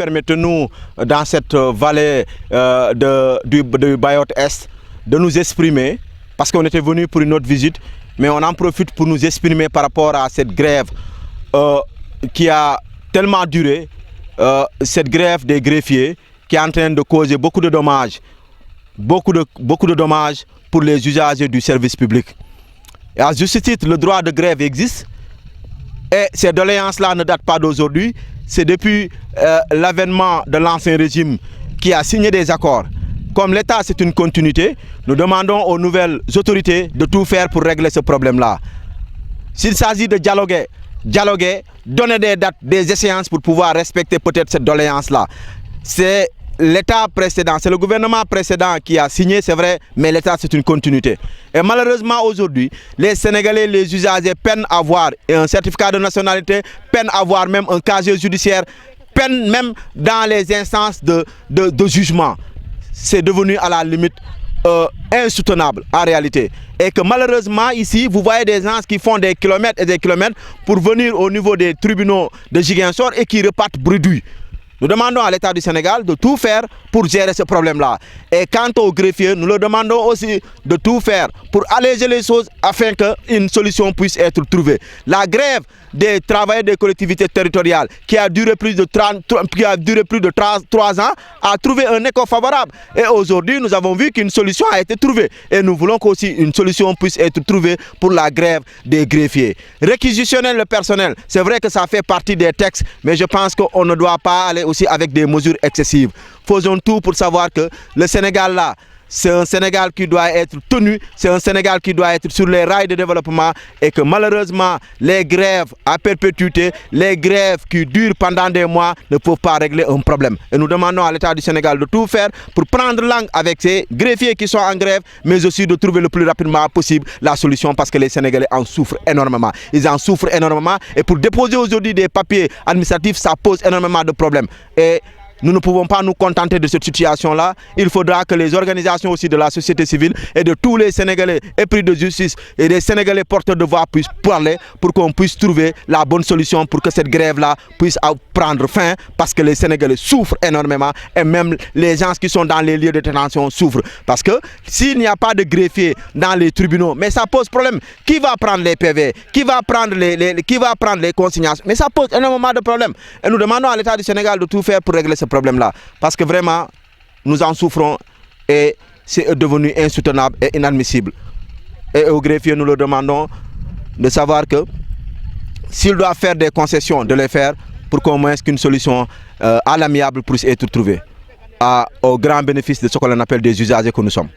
permettez-nous, dans cette vallée du Bayot-Est, de nous exprimer, parce qu'on était venu pour une autre visite, mais on en profite pour nous exprimer par rapport à cette grève qui a tellement duré, cette grève des greffiers qui est en train de causer beaucoup de dommages, beaucoup de dommages pour les usagers du service public. Et à juste titre, le droit de grève existe et ces doléances-là ne datent pas d'aujourd'hui. C'est depuis l'avènement de l'ancien régime qui a signé des accords. Comme l'État, c'est une continuité, nous demandons aux nouvelles autorités de tout faire pour régler ce problème-là. S'il s'agit de dialoguer, donner des dates, des échéances pour pouvoir respecter peut-être cette doléance-là. C'est l'État précédent, c'est le gouvernement précédent qui a signé, c'est vrai, mais l'État c'est une continuité. Et malheureusement aujourd'hui, les Sénégalais, les usagers peinent à avoir un certificat de nationalité, peinent à avoir même un casier judiciaire, peinent même dans les instances de jugement. C'est devenu à la limite insoutenable en réalité. Et que malheureusement ici, vous voyez des gens qui font des kilomètres et des kilomètres pour venir au niveau des tribunaux de Ziguinchor et qui repartent bredouilles. Nous demandons à l'État du Sénégal de tout faire pour gérer ce problème-là. Et quant aux greffiers, nous leur demandons aussi de tout faire pour alléger les choses afin qu'une solution puisse être trouvée. La grève des travailleurs des collectivités territoriales qui a duré plus de 3 ans a trouvé un écho favorable. Et aujourd'hui, nous avons vu qu'une solution a été trouvée. Et nous voulons qu'aussi une solution puisse être trouvée pour la grève des greffiers. Réquisitionner le personnel, c'est vrai que ça fait partie des textes, mais je pense qu'on ne doit pas aller aussi avec des mesures excessives. Faisons tout pour savoir que le Sénégal là, c'est un Sénégal qui doit être tenu, c'est un Sénégal qui doit être sur les rails de développement et que malheureusement les grèves à perpétuité, les grèves qui durent pendant des mois ne peuvent pas régler un problème. Et nous demandons à l'État du Sénégal de tout faire pour prendre langue avec ces greffiers qui sont en grève, mais aussi de trouver le plus rapidement possible la solution parce que les Sénégalais en souffrent énormément. Ils en souffrent énormément et pour déposer aujourd'hui des papiers administratifs, ça pose énormément de problèmes. Et nous ne pouvons pas nous contenter de cette situation-là. Il faudra que les organisations aussi de la société civile et de tous les Sénégalais épris de justice et des Sénégalais porteurs de voix puissent parler pour qu'on puisse trouver la bonne solution pour que cette grève-là puisse prendre fin parce que les Sénégalais souffrent énormément et même les gens qui sont dans les lieux de détention souffrent. Parce que s'il n'y a pas de greffier dans les tribunaux, mais ça pose problème. Qui va prendre les PV? Qui va prendre les consignations? Mais ça pose énormément de problèmes. Et nous demandons à l'État du Sénégal de tout faire pour régler ce problème-là. Parce que vraiment, nous en souffrons et c'est devenu insoutenable et inadmissible. Et aux greffiers, nous leur demandons de savoir que s'ils doivent faire des concessions, de les faire pour qu'au moins qu'une solution à l'amiable puisse être trouvée au grand bénéfice de ce qu'on appelle des usagers que nous sommes.